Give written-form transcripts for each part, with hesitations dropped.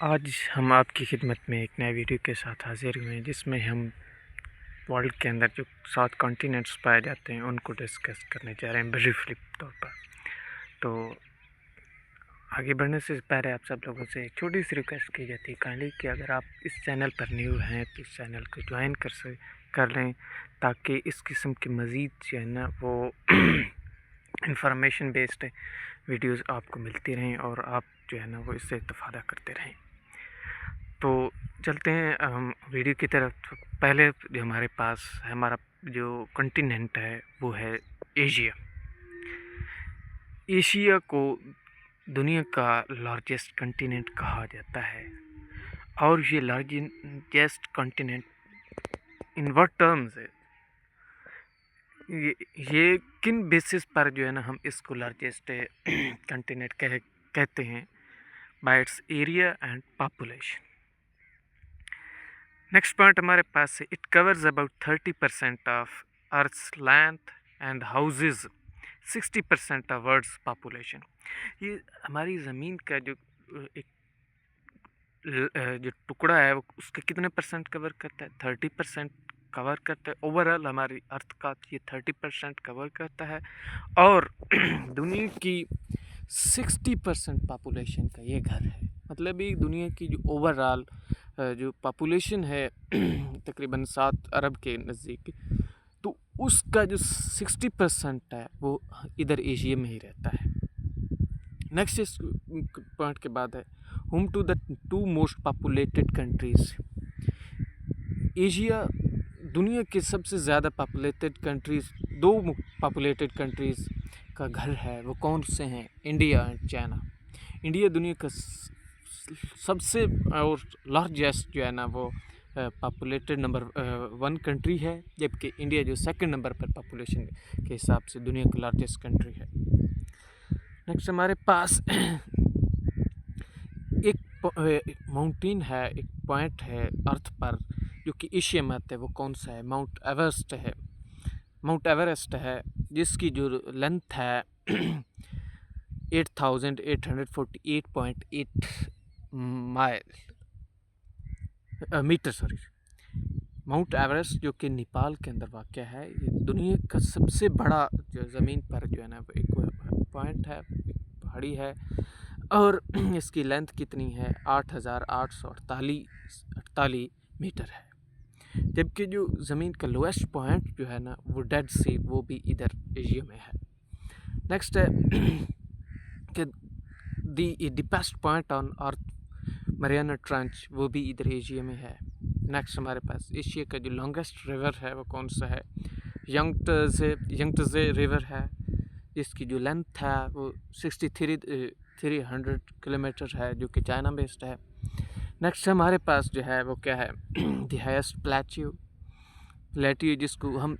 आज हम आपकी खिदमत में एक नए वीडियो के साथ हाजिर हुए हैं, जिसमें हम वर्ल्ड के अंदर जो 7 कॉन्टिनेंट्स पाए जाते हैं उनको डिस्कस करने जा रहे हैं ब्रीफली तौर पर। तो आगे बढ़ने से पहले आप सब लोगों से एक छोटी सी रिक्वेस्ट की जाती है काइंडली कि अगर आप इस चैनल पर न्यू हैं तो इस चैनल को ज्वाइन कर लें, ताकि इस किस्म की मज़ीद जो है ना वो इंफॉर्मेशन बेस्ड वीडियोस आपको मिलती रहें और आप जो है ना वो इससे इस्तेफ़ादा करते रहें। तो चलते हैं हम वीडियो की तरफ। पहले जो हमारे पास हमारा जो कॉन्टिनेंट है वो है एशिया। एशिया को दुनिया का लार्जेस्ट कॉन्टिनेंट कहा जाता है, और ये largest continent in what terms है, ये किन बेसिस पर जो है ना हम इसको लार्जेस्ट कॉन्टिनेंट कहते हैं, by its area and population. Next point हमारे पास है, it covers about 30% of earth's land and houses 60% of world's population. ये हमारी ज़मीन का जो एक जो टुकड़ा है वो उसके कितने परसेंट कवर करता है? 30% कवर करता है। ओवरऑल हमारी अर्थ का ये 30% कवर करता है, और दुनिया की 60% पॉपुलेशन का ये घर है। मतलब ये दुनिया की जो ओवरऑल जो पॉपुलेशन है तकरीबन 7 अरब के नज़दीक, तो उसका जो 60% है वो इधर एशिया में ही रहता है। नेक्स्ट इस पॉइंट के बाद है, home to the 2 most populated countries. Asia दुनिया के सबसे ज़्यादा पॉपुलेटेड कंट्रीज़, 2 पॉपुलेटेड कंट्रीज़ का घर है, वो कौन से हैं? India and China. इंडिया दुनिया का सबसे और लार्जेस्ट जो है ना वो पॉपुलेटेड नंबर 1 कंट्री है, जबकि इंडिया जो सेकंड नंबर पर पॉपुलेशन के हिसाब से दुनिया की लार्जेस्ट कंट्री है। नेक्स्ट हमारे पास एक माउंटेन है, एक पॉइंट है अर्थ पर जो कि एशिया में आता है, वो कौन सा है? माउंट एवरेस्ट है, जिसकी जो लेंथ है 8848.8 मीटर। माउंट एवरेस्ट जो कि नेपाल के अंदर वाक़या है, ये दुनिया का सबसे बड़ा जो ज़मीन पर जो है ना एक पॉइंट है, एक पहाड़ी है, और इसकी लेंथ कितनी है? 8848 मीटर है। जबकि जो ज़मीन का लोएस्ट पॉइंट जो है ना वो डेड सी, वो भी इधर एशिया में है। नेक्स्ट है कि the deepest point on earth Mariana trench, वो भी इधर एशिया में है। नेक्स्ट हमारे पास एशिया का जो लॉन्गेस्ट रिवर है वो कौन सा है? यंगत्से रिवर है, जिसकी जो लेंथ है वो 6300 किलोमीटर है, जो कि चाइना बेस्ड है। नेक्स्ट हमारे पास जो है वो क्या है? द हाईएस्ट प्लेट्यू, जिसको हम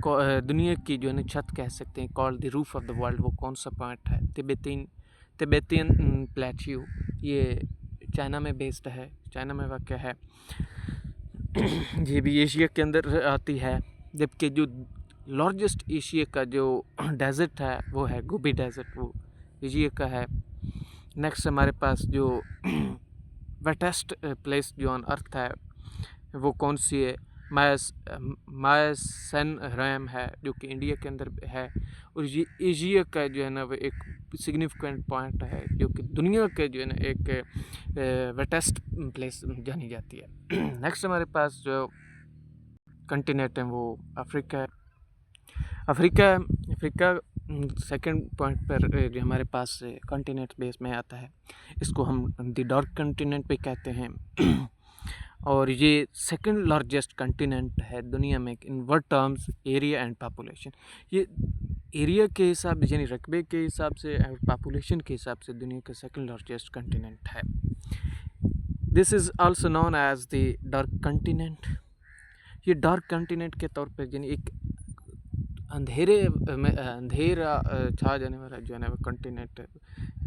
दुनिया की जो है छत कह सकते हैं, called the roof of the world, वो कौन सा पॉइंट है? तिब्बतियन प्लेट्यू, ये चाइना में बेस्ड है, चाइना में वाक़या है। ये भी एशिया के अंदर आती है। जबकि जो लार्जेस्ट एशिया का जो डेजर्ट है वो है गोबी डेजर्ट, वो एशिया का है। नेक्स्ट हमारे पास जो वेटेस्ट प्लेस जो ऑन अर्थ है वो कौन सी है? मायासेनराम है, जो कि इंडिया के अंदर है, और ये एशिया का जो है ना वो एक सिग्निफिकेंट पॉइंट है, जो कि दुनिया के जो है ना एक वेटेस्ट प्लेस जानी जाती है। नेक्स्ट हमारे पास जो कंटिनेंट है वो अफ्रीका है। अफ्रीका सेकंड पॉइंट पर जो हमारे पास कॉन्टिनेंट बेस में आता है, इसको हम द डार्क कॉन्टिनेंट पे कहते हैं, और ये सेकंड लार्जेस्ट कॉन्टिनेंट है दुनिया में in world terms, area and population. ये एरिया के हिसाब से यानी रकबे के हिसाब से और पॉपुलेशन के हिसाब से दुनिया का सेकंड लार्जेस्ट कॉन्टिनेंट है। This is also known as the dark continent. ये डार्क कॉन्टिनेंट के तौर पर यानी एक अंधेरा छा जाने वाला जो है ना कॉन्टिनेंट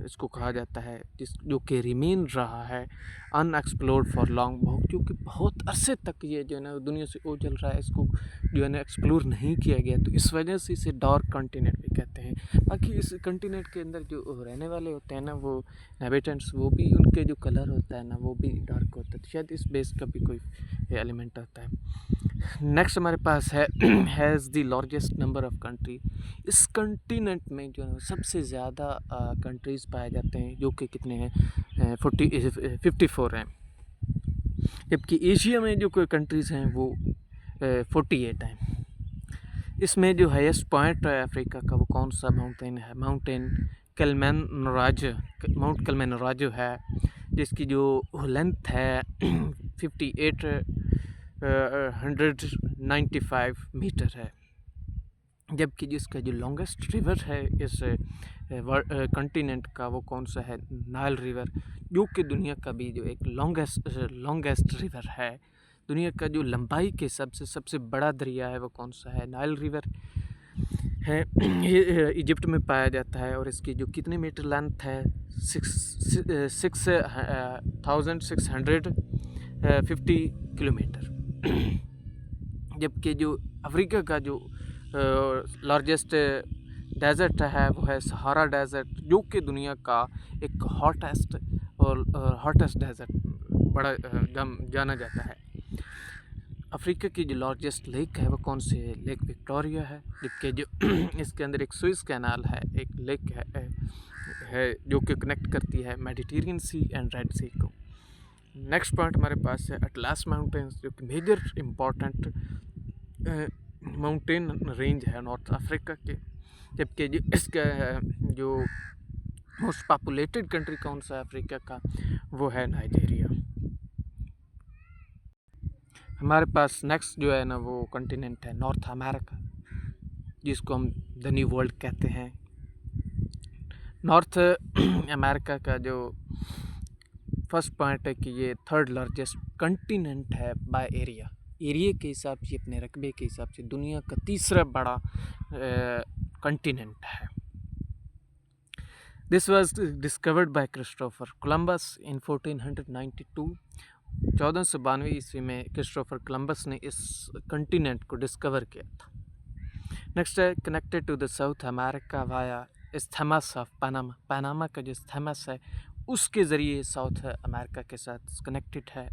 इसको कहा जाता है, जो कि रिमेन रहा है अनएक्सप्लोर्ड फॉर लॉन्ग, बहुत क्योंकि बहुत अरसे तक ये जो है ना दुनिया से ओझल रहा है, इसको जो है ना एक्सप्लोर नहीं किया गया, तो इस वजह से इसे डार्क कॉन्टिनेंट भी कहते हैं। बाकी इस कॉन्टिनेंट के अंदर जो रहने वाले होते हैं ना, वो हैबिटेंट्स, वो भी उनके जो कलर होता है ना वो भी डार्क होता है, तो शायद इस बेस का भी कोई एलिमेंट होता है। नेक्स्ट हमारे पास है has the largest number of country. इस कॉन्टिनेंट में जो है सबसे ज़्यादा कंट्रीज़ पाए जाते हैं, जो कि कितने हैं 54 हैं, जबकि एशिया में जो कोई कंट्रीज़ हैं वो 48 हैं। इसमें जो हाईएस्ट पॉइंट है अफ्रीका का वो कौन सा माउंटेन है? माउंट किलिमंजारो है, जिसकी जो लेंथ है 5895 मीटर है, जबकि जिसका जो लॉन्गेस्ट रिवर है इस कॉन्टिनेंट का वो कौन सा है? नाइल रिवर, जो कि दुनिया का भी जो एक लॉन्गेस्ट रिवर है। दुनिया का जो लंबाई के सबसे बड़ा दरिया है वो कौन सा है? नाइल रिवर है। ये इजिप्ट में पाया जाता है और इसकी जो कितने मीटर लेंथ है? 6,650 किलोमीटर। जबकि जो अफ्रीका का जो लार्जेस्ट डेज़र्ट है वो है सहारा डेज़र्ट, जो कि दुनिया का एक हॉटेस्ट डेज़र्ट बड़ा जाना जाता है। अफ्रीका की जो लार्जेस्ट लेक है वो कौन सी है? लेक विक्टोरिया है, जबकि जो इसके अंदर एक सुएज़ कैनाल है, एक लेक है जो कि कनेक्ट करती है मेडिटेरियन सी एंड रेड सी को। नेक्स्ट पॉइंट हमारे पास है अटलास माउंटेन्स, जो कि मेजर इम्पॉर्टेंट माउंटेन रेंज है नॉर्थ अफ्रीका के, जबकि जो इसका जो मोस्ट पॉपुलेटेड कंट्री कौन सा है अफ्रीका का? वो है नाइजीरिया। हमारे पास नेक्स्ट जो है ना वो कॉन्टिनेंट है नॉर्थ अमेरिका, जिसको हम द न्यू वर्ल्ड कहते हैं। नॉर्थ अमेरिका का जो फर्स्ट पॉइंट है कि ये थर्ड लार्जेस्ट कॉन्टिनेंट है बाय एरिया के हिसाब से, अपने रकबे के हिसाब से दुनिया का तीसरा बड़ा कॉन्टिनेंट है। This was discovered by Christopher Columbus in 1492। 1492 ईस्वी में क्रिस्टोफर कोलंबस ने इस कॉन्टिनेंट को डिस्कवर किया था। नेक्स्ट है connected to the South America via isthmus of Panama. Panama का जो इस्थमस है उसके ज़रिए साउथ अमेरिका के साथ कनेक्टेड है।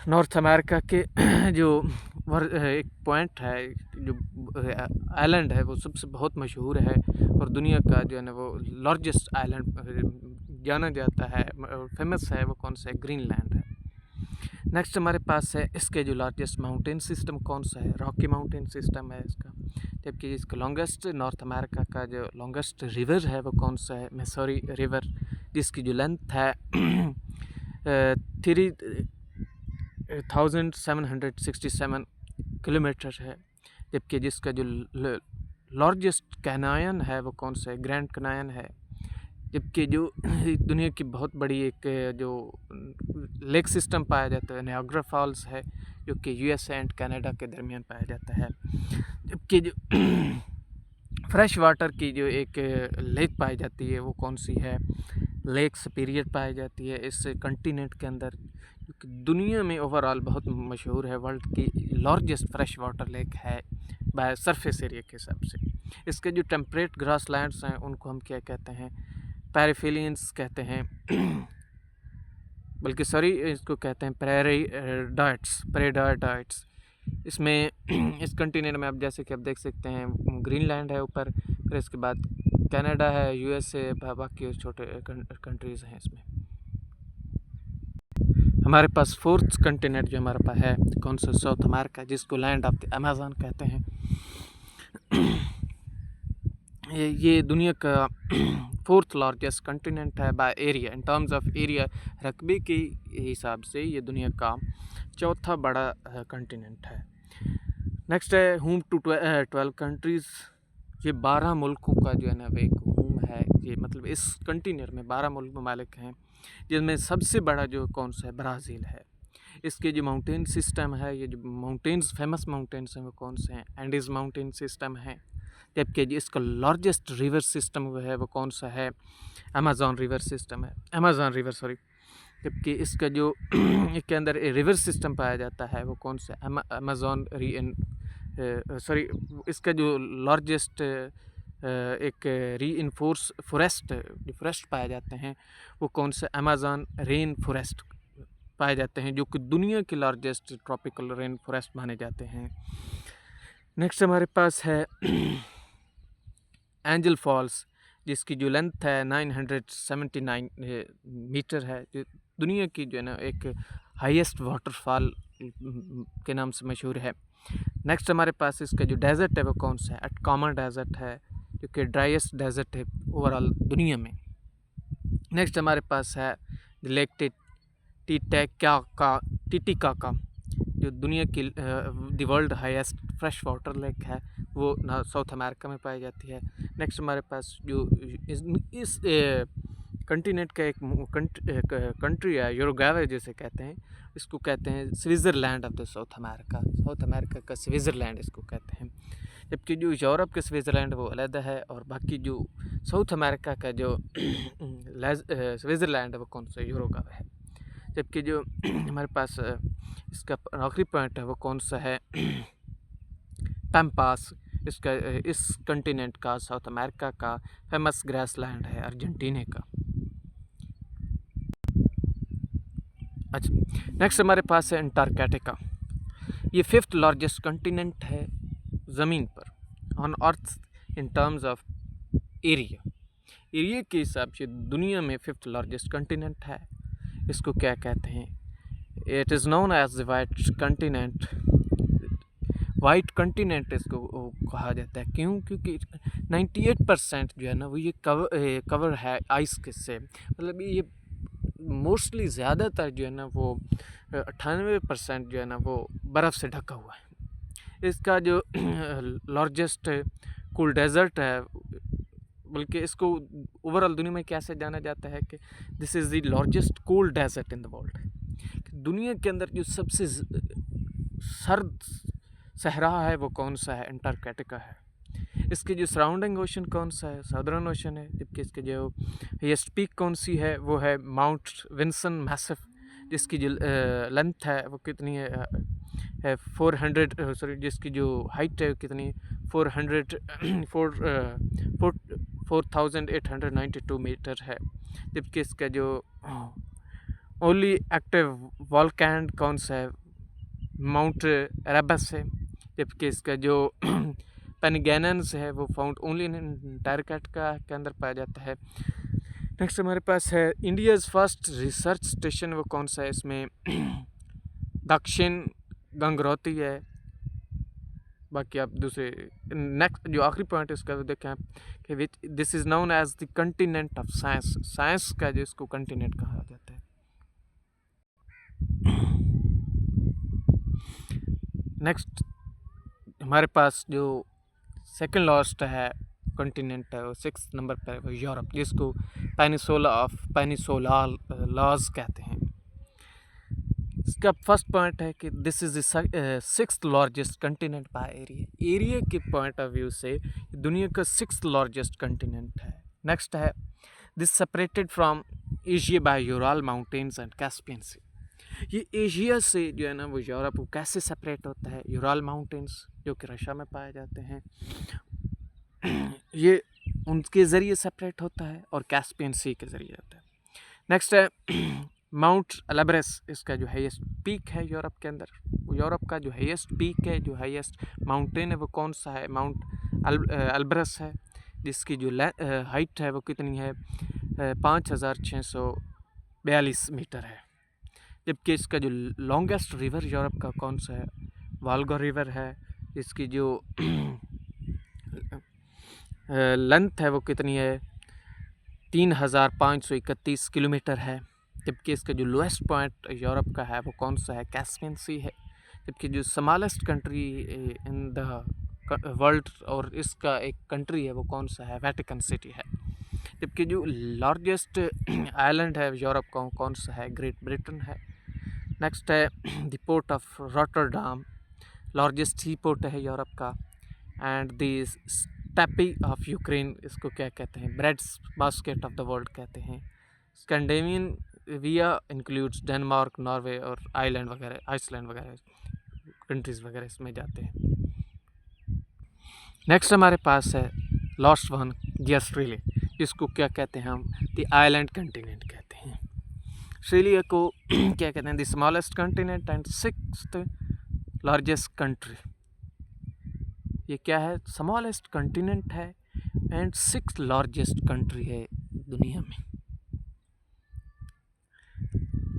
नॉर्थ अमेरिका के जो एक पॉइंट है, जो आइलैंड है वो सबसे बहुत मशहूर है और दुनिया का जो है ना वो लार्जेस्ट आइलैंड जाना जाता है, फेमस है, वो कौन सा है? ग्रीनलैंड है। नेक्स्ट हमारे पास है इसके जो लार्जेस्ट माउंटेन सिस्टम कौन सा है? रॉकी माउंटेन सिस्टम है इसका, जबकि इसका लॉन्गेस्ट नॉर्थ अमेरिका का जो लॉन्गेस्ट रिवर है वो कौन सा है? मिसौरी रिवर, जिसकी जो लेंथ है 3767 किलोमीटर है, जबकि जिसका जो लार्जेस्ट कैनायन है वो कौन सा है? ग्रैंड कैनायन है, जबकि जो दुनिया की बहुत बड़ी एक जो लेक सिस्टम पाया जाता है नायग्रा फॉल्स है, जो कि यूएसए एंड कनाडा के दरमियान पाया जाता है। जबकि जो फ्रेश वाटर की जो एक लेक पाई जाती है वो कौन सी है? लेक सुपीरियर पाई जाती है इस कॉन्टिनेंट के अंदर, जो कि दुनिया में ओवरऑल बहुत मशहूर है, वर्ल्ड की लार्जेस्ट फ्रेश वाटर लेक है बाय सरफेस एरिया के हिसाब से। इसके जो टेम्परेट ग्रास लैंड्स हैं उनको हम क्या कहते हैं? पैराफिलियंस कहते हैं, बल्कि सॉरी इसको कहते हैं प्रेडाइट्स। इसमें इस कॉन्टिनेंट में आप जैसे कि आप देख सकते हैं ग्रीनलैंड है ऊपर, फिर इसके बाद कनाडा है, यूएसए, बाकी छोटे कंट्रीज़ हैं। इसमें हमारे पास फोर्थ कॉन्टिनेंट जो हमारे पास है कौन सा? साउथ अमेरिका, जिसको लैंड ऑफ द अमेज़न कहते हैं। ये दुनिया का फोर्थ लार्जेस्ट कॉन्टिनेंट है by area, in terms of area, रकबे के हिसाब से ये दुनिया का चौथा बड़ा कॉन्टिनेंट है। नेक्स्ट है होम टू 12 कंट्रीज़। ये 12 मुल्कों का जो है ना एक होम है, ये मतलब इस कॉन्टिनेंट में 12 मुल्क ममालिक हैं, जिसमें सबसे बड़ा जो कौन सा है? ब्राज़ील है। इसके जो माउंटेन सिस्टम है, ये जो माउंटेन्स फेमस माउंटेन्स हैं वो कौन से हैं? एंडीज़ माउंटेन सिस्टम है, जबकि जो इसका लार्जेस्ट रिवर सिस्टम वो है वो कौन सा है, अमेज़न रिवर सिस्टम है, अमेज़न रिवर सॉरी। जबकि इसका जो इसके अंदर रिवर सिस्टम पाया जाता है वो कौन सा, अमेज़न सॉरी, इसका जो लार्जेस्ट एक री फॉरेस्ट पाए जाते हैं वो कौन से, अमेज़न रेन फॉरेस्ट पाए जाते हैं, जो कि दुनिया के लार्जेस्ट ट्रॉपिकल रेन फॉरेस्ट माने जाते हैं। नेक्स्ट हमारे पास है एंजल फॉल्स, जिसकी जो लेंथ है 979 मीटर है, जो दुनिया की जो है ना एक हाईएस्ट वाटरफॉल के नाम से मशहूर है। नेक्स्ट हमारे पास इसका जो डेजर्ट है वो कौन सा है, अटकामा डेजर्ट है, जो कि ड्राइएस्ट डेजर्ट है ओवरऑल दुनिया में। नेक्स्ट हमारे पास है लेक टिटिकाका, जो दुनिया की the world highest fresh water lake है, वो साउथ अमेरिका में पाई जाती है। नेक्स्ट हमारे पास जो इस कंटिनेंट का एक कंट्री है, यूरुग्वे जिसे कहते हैं, इसको कहते हैं Switzerland of the South America का स्विट्ज़रलैंड इसको कहते हैं। जबकि जो यूरोप के स्विट्ज़रलैंड वो अलग है, और बाकी जो साउथ अमेरिका का जो स्विट्ज़रलैंड है वो कौन सा, यूरुग्वे है। जबकि जो हमारे पास इसका आखिरी पॉइंट है वो कौन सा है, पैम्पास, इसका इस कंटिनेंट का साउथ अमेरिका का फेमस ग्रासलैंड है अर्जेंटीना का। अच्छा, नेक्स्ट हमारे पास है अंटार्कटिका। ये 5th लार्जेस्ट कंटिनेंट है ज़मीन पर on earth in terms of area के हिसाब से दुनिया में 5th लार्जेस्ट कंटिनेंट है। इसको क्या कहते हैं, it is known as the white continent इसको कहा जाता है। क्यों? क्योंकि 98% जो है ना वो ये कवर है आइस के से, मतलब ये मोस्टली ज़्यादातर जो है ना वो 98% जो है ना वो बर्फ़ से ढका हुआ है। इसका जो लार्जेस्ट कूल डेजर्ट है, बल्कि इसको ओवरऑल दुनिया में कैसे जाना जाता है कि this is the largest cool desert in the world. दुनिया के अंदर जो सबसे सर्द सहरा है वो कौन सा है, अंटार्कटिका है। इसके जो सराउंडिंग ओशन कौन सा है, साउदर्न ओशन है। जबकि इसके जो हाईएस्ट पीक कौन सी है वो है माउंट विंसन मैसिव, जिसकी जो लेंथ है वो कितनी है 400 सॉरी, जिसकी जो हाइट है कितनी 4,892 मीटर है। जबकि इसका जो ओनली एक्टिव वॉल्केन कौन सा है, माउंट एरेबस है। जबकि इसका जो पेनिगैनन्स है वो फाउंड ओनली इन अंटार्कटिका के अंदर पाया जाता है। नेक्स्ट हमारे पास है इंडियाज़ फर्स्ट रिसर्च स्टेशन, वो कौन सा है, इसमें दक्षिण गंगोत्री है। बाकी आप दूसरे नेक्स्ट जो आखिरी पॉइंट इसका देखें कि which this is known as the continent of science का जो इसको कंटिनेंट कहा जाता है। नेक्स्ट हमारे पास जो सेकंड लास्ट है कंटिनेंट है वो 6th नंबर पर वो यूरोप, जिसको पेनिनसुलास कहते हैं। इसका फर्स्ट पॉइंट है कि this is the 6th largest continent by area के पॉइंट ऑफ व्यू से दुनिया का 6th लार्जेस्ट कंटिनेंट है। नेक्स्ट है this separated from Asia by Ural mountains and Caspian sea. ये एशिया से जो है ना वो यूरोप को कैसे सेपरेट होता है, यूरल माउंटेन्स जो कि रशिया में पाए जाते हैं, ये उनके ज़रिए सेपरेट होता है, और कैस्पियन सी के ज़रिए होता है। नेक्स्ट है माउंट एल्ब्रस, इसका जो हाईएस्ट पीक है यूरोप के अंदर, वो यूरोप का जो हाईएस्ट पीक है, जो हाईएस्ट माउंटेन है वो कौन सा है, माउंट एल्ब्रस है, जिसकी जो हाइट है वो कितनी है 5,642 मीटर है। जबकि इसका जो लॉन्गेस्ट रिवर यूरोप का कौन सा है, वाल्गा रिवर है, इसकी जो लेंथ है वो कितनी है 3,531 किलोमीटर है। जबकि इसका जो लोएस्ट पॉइंट यूरोप का है वो कौन सा है, कैस्पियन सी है। जबकि जो smallest country in the world और इसका एक कंट्री है वो कौन सा है, वेटिकन सिटी है। जबकि जो लार्जेस्ट आइलैंड है यूरोप का कौन सा है, ग्रेट ब्रिटेन है। नेक्स्ट है the port of Rotterdam, largest C port है यूरोप का। And the steppe of Ukraine, इसको क्या कहते हैं, breads basket of the world कहते हैं। स्कैंडिनेविया इंक्लूड्स डेनमार्क, नॉर्वे और आइसलैंड वगैरह कंट्रीज़ वगैरह इसमें जाते हैं। नेक्स्ट हमारे पास है लास्ट वन, दी ऑस्ट्रेलिया, जिसको क्या कहते हैं हम, द आइलैंड कंटिनेंट कहते हैं। ऑस्ट्रेलिया को क्या कहते हैं, the smallest continent and 6th largest country. ये क्या है, स्मॉलेस्ट कंटिनेंट है एंड 6th लार्जेस्ट कंट्री है दुनिया में।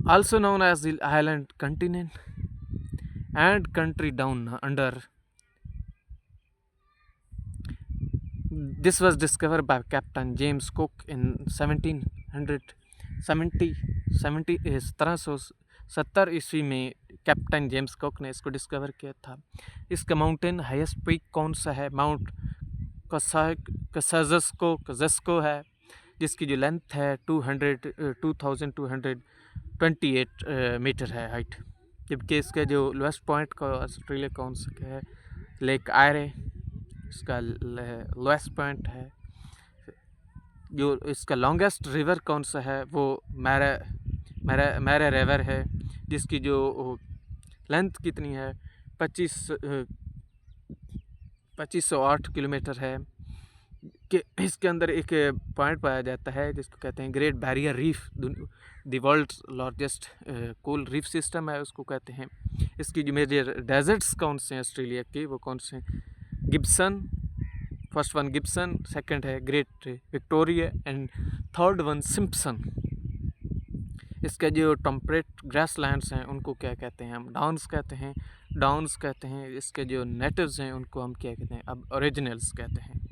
Also known as the island continent and country down under. This was discovered by Captain James Cook in 1770 ईस्वी में captain James cook ने इसको डिस्कवर किया था। इसका माउंटेन हाईएस्ट पीक कौन सा है, माउंट कसाजस्को है, जिसकी जो लेंथ है 2228 मीटर है हाइट। जबकि इसका जो लोएस्ट पॉइंट का ऑस्ट्रेलिया कौन सा है, लेक आयरे इसका लोएस्ट पॉइंट है। जो इसका लॉन्गेस्ट रिवर कौन सा है, वो मैरा रिवर है, जिसकी जो लेंथ कितनी है 2508 किलोमीटर है। कि इसके अंदर एक पॉइंट पाया जाता है जिसको कहते हैं great barrier reef, the world's largest coral reef system है उसको कहते हैं। इसकी जो मेजर डेजर्ट्स कौन से हैं ऑस्ट्रेलिया के, वो कौन से हैं, Gibson, first one Gibson, second है great Victoria and third one Simpson. इसके जो टेम्परेट ग्रास लैंड्स हैं उनको क्या कहते हैं हम, डाउन्स कहते हैं। इसके जो नेटिव्स हैं उनको हम क्या कहते हैं, अब ओरिजिनल्स कहते हैं।